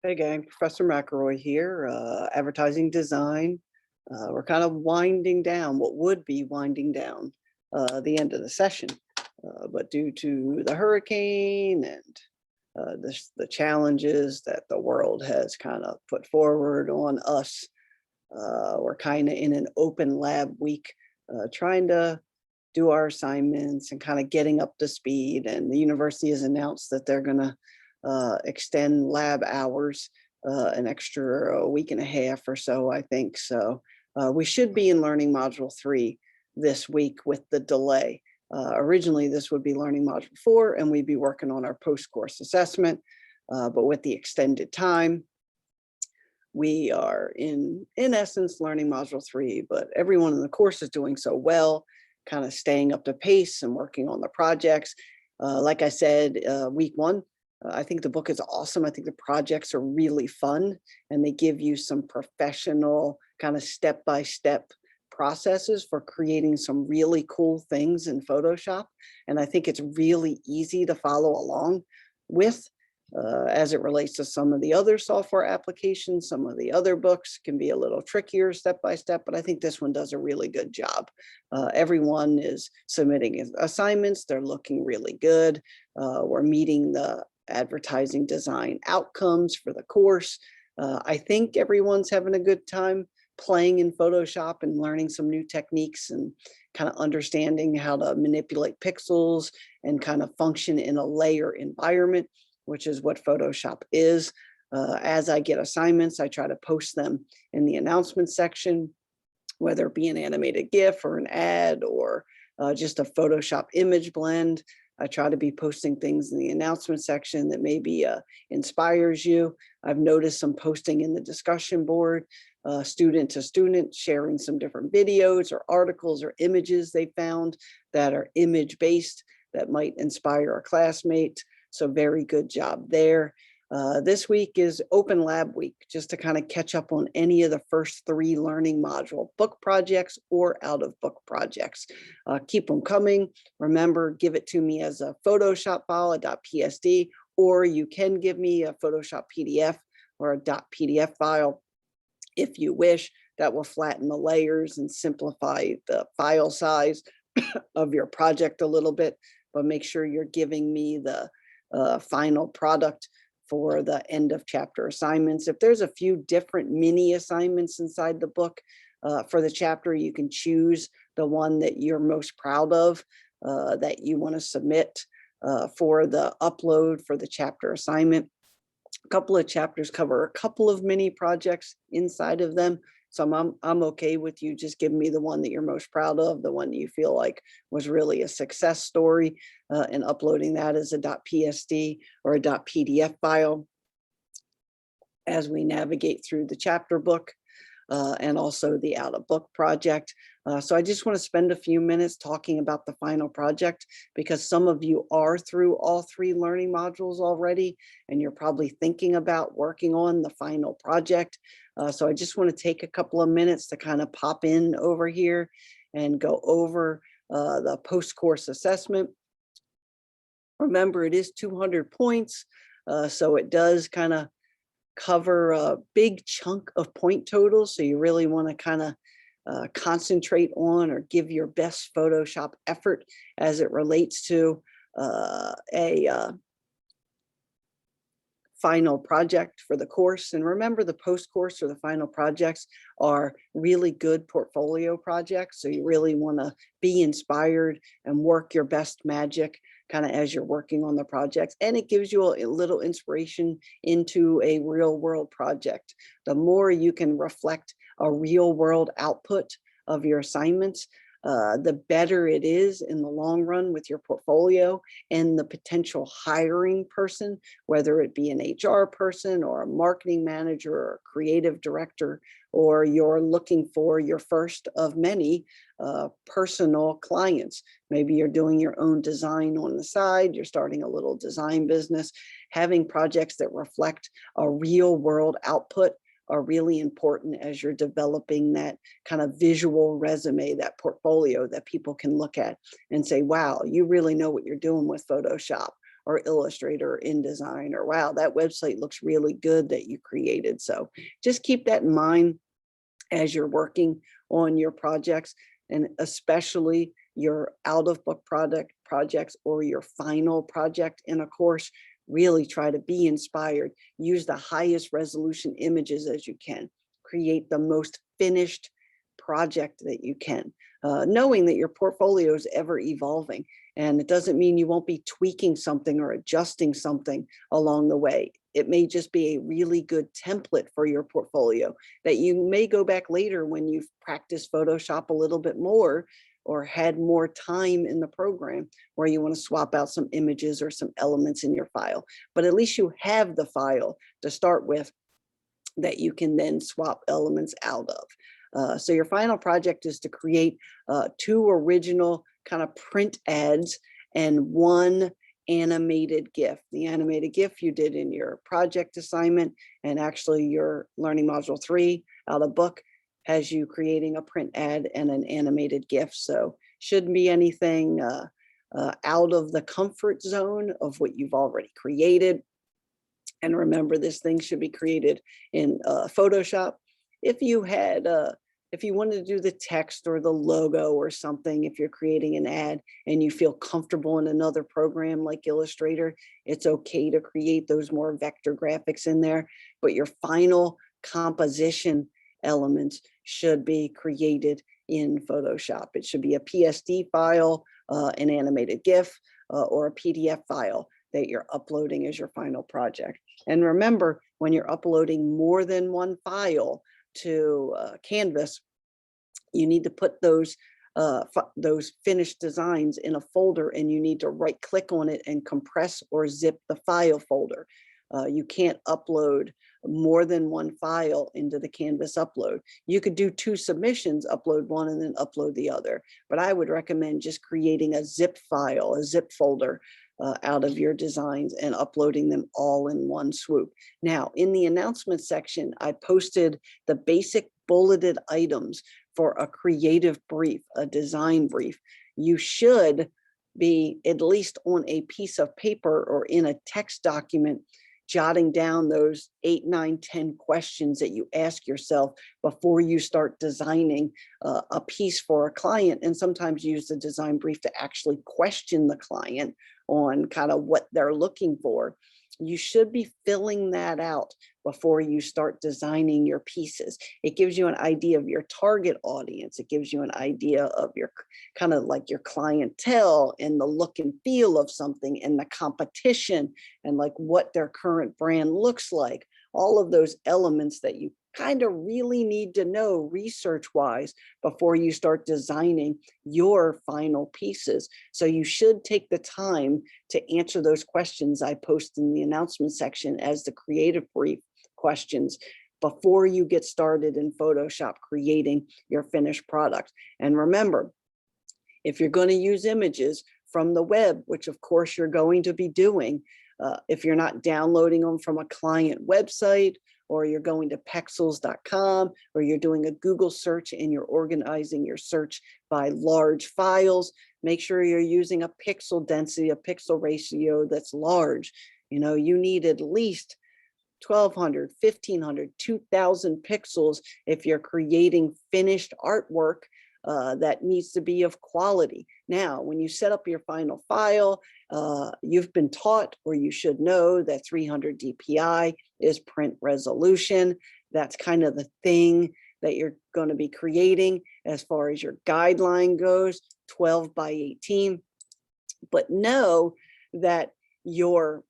Hey gang, Professor McElroy here, advertising design. We're kind of winding down what would be winding down the end of the session. But due to the hurricane and the challenges that the world has kind of put forward on us, we're kind of in an open lab week, trying to do our assignments and kind of getting up to speed. And the university has announced that they're going to extend lab hours an extra week and a half or so, I think. So we should be in Learning Module 3 this week with the delay. Originally, this would be Learning Module 4, and we'd be working on our post-course assessment. But with the extended time, we are in essence Learning Module 3, but everyone in the course is doing so well, kind of staying up to pace and working on the projects. Like I said, week 1, I think the book is awesome. I think the projects are really fun, and they give you some professional kind of step-by-step processes for creating some really cool things in Photoshop. And I think it's really easy to follow along with as it relates to some of the other software applications. Some of the other books can be a little trickier step-by-step, but I think this one does a really good job. Everyone is submitting assignments. They're looking really good. We're meeting the advertising design outcomes for the course. I think everyone's having a good time playing in Photoshop and learning some new techniques and kind of understanding how to manipulate pixels and kind of function in a layer environment, which is what Photoshop is. As I get assignments, I try to post them in the announcement section, whether it be an animated GIF or an ad or just a Photoshop image blend. I try to be posting things in the announcement section that maybe inspires you. I've noticed some posting in the discussion board, student to student, sharing some different videos or articles or images they found that are image-based that might inspire a classmate. So very good job there. This week is Open Lab Week, just to kind of catch up on any of the first 3 learning module book projects or out of book projects. Keep them coming. Remember, give it to me as a Photoshop file, a .psd, or you can give me a Photoshop PDF or a .pdf file if you wish. That will flatten the layers and simplify the file size of your project a little bit, but make sure you're giving me the final product for the end of chapter assignments. If there's a few different mini assignments inside the book for the chapter, you can choose the one that you're most proud of that you want to submit for the upload for the chapter assignment. A couple of chapters cover a couple of mini projects inside of them. So I'm okay with you just giving me the one that you're most proud of, the one that you feel like was really a success story, and uploading that as a .psd or a .pdf file as we navigate through the chapter book and also the out of book project. So I just want to spend a few minutes talking about the final project, because some of you are through all 3 learning modules already, and you're probably thinking about working on the final project. So I just want to take a couple of minutes to kind of pop in over here and go over the post-course assessment. Remember, it is 200 points, so it does kind of cover a big chunk of point totals. So you really want to kind of concentrate on or give your best Photoshop effort as it relates to a final project for the course. And remember, the post-course or the final projects are really good portfolio projects. So you really want to be inspired and work your best magic kind of as you're working on the projects. And it gives you a little inspiration into a real world project. The more you can reflect a real world output of your assignments, the better it is in the long run with your portfolio and the potential hiring person, whether it be an HR person or a marketing manager or a creative director, or you're looking for your first of many personal clients. Maybe you're doing your own design on the side, you're starting a little design business. Having projects that reflect a real world output are really important as you're developing that kind of visual resume, that portfolio that people can look at and say, wow, you really know what you're doing with Photoshop, or Illustrator or InDesign, or wow, that website looks really good that you created. So just keep that in mind as you're working on your projects, and especially your out of book projects or your final project in a course. Really try to be inspired. Use the highest resolution images as you can. Create the most finished project that you can, knowing that your portfolio is ever evolving. And it doesn't mean you won't be tweaking something or adjusting something along the way. It may just be a really good template for your portfolio that you may go back later when you've practiced Photoshop a little bit more or had more time in the program where you want to swap out some images or some elements in your file. But at least you have the file to start with that you can then swap elements out of. So your final project is to create 2 original kind of print ads and 1 animated GIF. The animated GIF you did in your project assignment, and actually your Learning Module 3 out of book has you creating a print ad and an animated GIF. So shouldn't be anything out of the comfort zone of what you've already created. And remember, this thing should be created in Photoshop. If you had, if you wanted to do the text or the logo or something, if you're creating an ad and you feel comfortable in another program like Illustrator, it's okay to create those more vector graphics in there. But your final composition elements should be created in Photoshop. It should be a PSD file, an animated GIF, or a PDF file that you're uploading as your final project. And remember, when you're uploading more than one file to Canvas, you need to put those finished designs in a folder, and you need to right click on it and compress or zip the file folder. You can't upload more than one file into the Canvas upload. You could do 2 submissions, upload one and then upload the other. But I would recommend just creating a zip file, a zip folder out of your designs and uploading them all in one swoop. Now, in the announcement section, I posted the basic bulleted items for a creative brief, a design brief. You should be at least on a piece of paper or in a text document jotting down those 8, 9, 10 questions that you ask yourself before you start designing a piece for a client, and sometimes use the design brief to actually question the client on kind of what they're looking for. You should be filling that out before you start designing your pieces. It gives you an idea of your target audience. It gives you an idea of your kind of like your clientele and the look and feel of something and the competition and like what their current brand looks like. All of those elements that you kind of really need to know research wise before you start designing your final pieces. So you should take the time to answer those questions I post in the announcement section as the creative brief questions before you get started in Photoshop creating your finished product. And remember, if you're going to use images from the web, which of course you're going to be doing, if you're not downloading them from a client website, or you're going to pexels.com, or you're doing a Google search and you're organizing your search by large files, make sure you're using a pixel density, a pixel ratio that's large. You know, you need at least 1,200, 1,500, 2,000 pixels if you're creating finished artwork that needs to be of quality. Now, when you set up your final file, you've been taught, or you should know, that 300 DPI is print resolution. That's kind of the thing that you're going to be creating as far as your guideline goes, 12 by 18. But know that your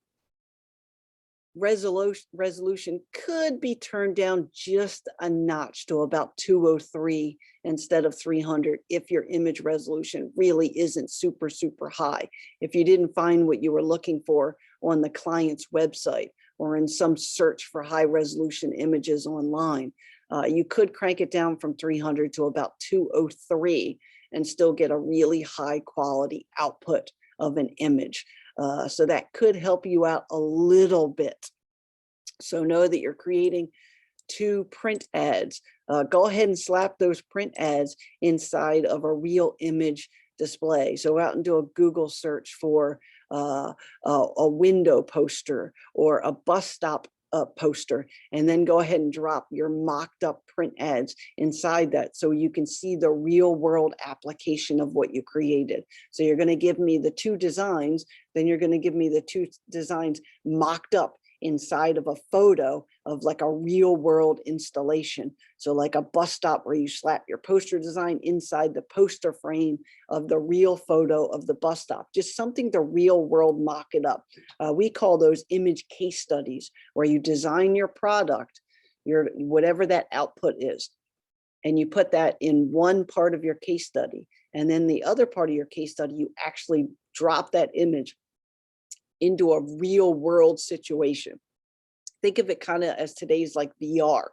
resolution could be turned down just a notch to about 203 instead of 300 if your image resolution really isn't super high. If you didn't find what you were looking for on the client's website or in some search for high resolution images online, you could crank it down from 300 to about 203 and still get a really high quality output of an image. So that could help you out a little bit. So know that you're creating 2 print ads. Go ahead and slap those print ads inside of a real image display. So go out and do a Google search for a window poster or a bus stop poster, and then go ahead and drop your mocked up print ads inside that so you can see the real world application of what you created. So you're going to give me the 2 designs, then you're going to give me the 2 designs mocked up inside of a photo of like a real world installation. So like a bus stop where you slap your poster design inside the poster frame of the real photo of the bus stop, just something to real world mock it up. We call those image case studies, where you design your product, your whatever that output is, and you put that in one part of your case study. And then the other part of your case study, you actually drop that image into a real world situation. Think of it kind of as today's like VR.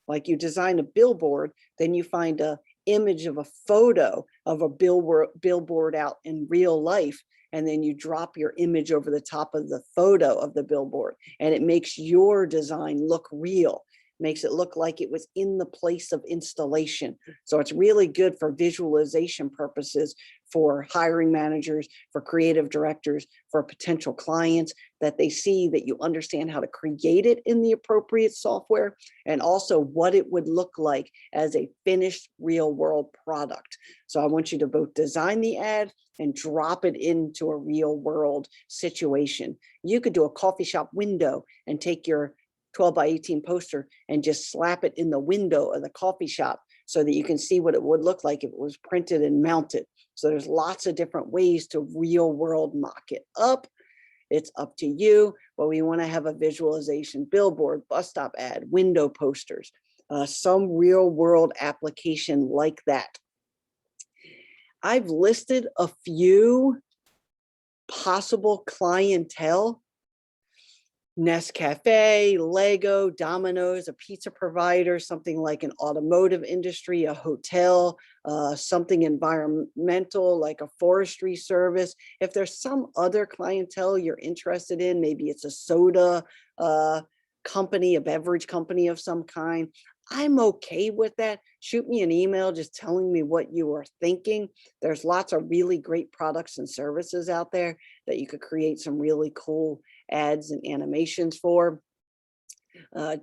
Like you design a billboard, then you find a image of a photo of a billboard out in real life, and then you drop your image over the top of the photo of the billboard, and it makes your design look real, makes it look like it was in the place of installation. So it's really good for visualization purposes, for hiring managers, for creative directors, for potential clients, that they see that you understand how to create it in the appropriate software, and also what it would look like as a finished real world product. So I want you to both design the ad and drop it into a real world situation. You could do a coffee shop window and take your 12 by 18 poster and just slap it in the window of the coffee shop so that you can see what it would look like if it was printed and mounted. So there's lots of different ways to real world mock it up. It's up to you, but we want to have a visualization: billboard, bus stop ad, window posters, some real world application like that. I've listed a few possible clientele: Nescafe, Lego, Domino's, a pizza provider, something like an automotive industry, a hotel, something environmental like a forestry service. If there's some other clientele you're interested in, maybe it's a soda company, a beverage company of some kind, I'm okay with that. Shoot me an email just telling me what you are thinking. There's lots of really great products and services out there that you could create some really cool ads and animations for.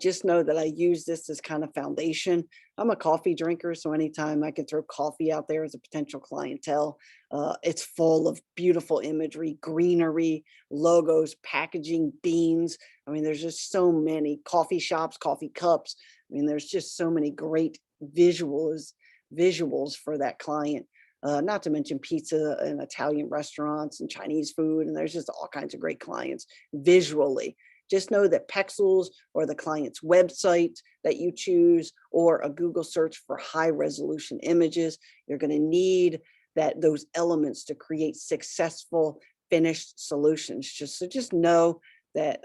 Just know that I use this as kind of foundation. I'm a coffee drinker, so anytime I can throw coffee out there as a potential clientele, it's full of beautiful imagery, greenery, logos, packaging, beans. I mean, there's just so many coffee shops, coffee cups. I mean, there's just so many great visuals for that client. Not to mention pizza and Italian restaurants and Chinese food. And there's just all kinds of great clients visually. Just know that Pexels or the client's website that you choose, or a Google search for high resolution images, you're going to need those elements to create successful finished solutions. Just know that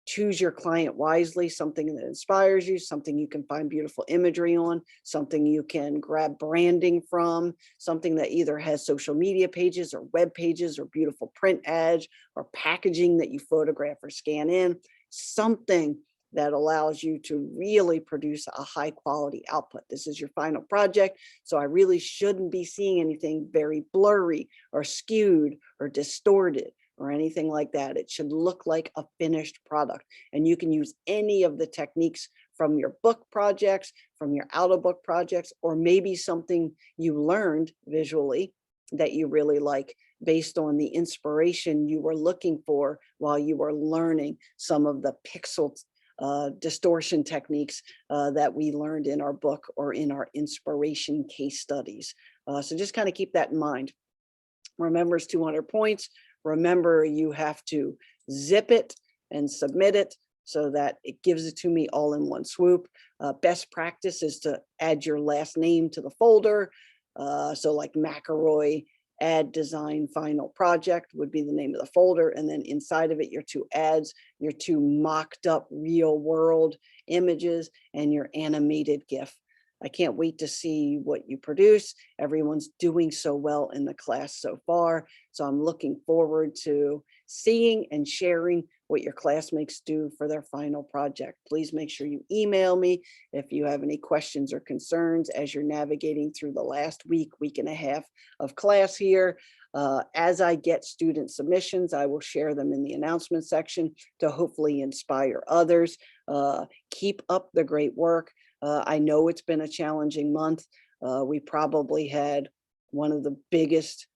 choose your client wisely, something that inspires you, something you can find beautiful imagery on, something you can grab branding from, something that either has social media pages or web pages or beautiful print ads or packaging that you photograph or scan in, something that allows you to really produce a high quality output. This is your final project, so I really shouldn't be seeing anything very blurry or skewed or distorted or anything like that. It should look like a finished product. And you can use any of the techniques from your book projects, from your out of book projects, or maybe something you learned visually that you really like based on the inspiration you were looking for while you were learning some of the pixel distortion techniques that we learned in our book or in our inspiration case studies. So just kind of keep that in mind. Remember, it's 200 points. Remember, you have to zip it and submit it so that it gives it to me all in one swoop. Best practice is to add your last name to the folder. So like McElroy Ad Design Final Project would be the name of the folder. And then inside of it, your 2 ads, your 2 mocked up real world images, and your animated GIF. I can't wait to see what you produce. Everyone's doing so well in the class so far. So I'm looking forward to seeing and sharing what your classmates do for their final project. Please make sure you email me if you have any questions or concerns as you're navigating through the last week and a half of class here. As I get student submissions, I will share them in the announcement section to hopefully inspire others. Keep up the great work. I know it's been a challenging month. We probably had one of the biggest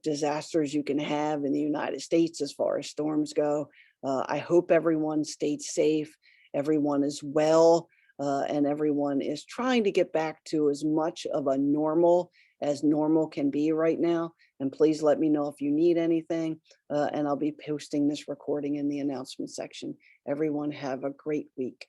disasters you can have in the United States as far as storms go. I hope everyone stayed safe, everyone is well, and everyone is trying to get back to as much of a normal as normal can be right now. And please let me know if you need anything, and I'll be posting this recording in the announcement section. Everyone have a great week.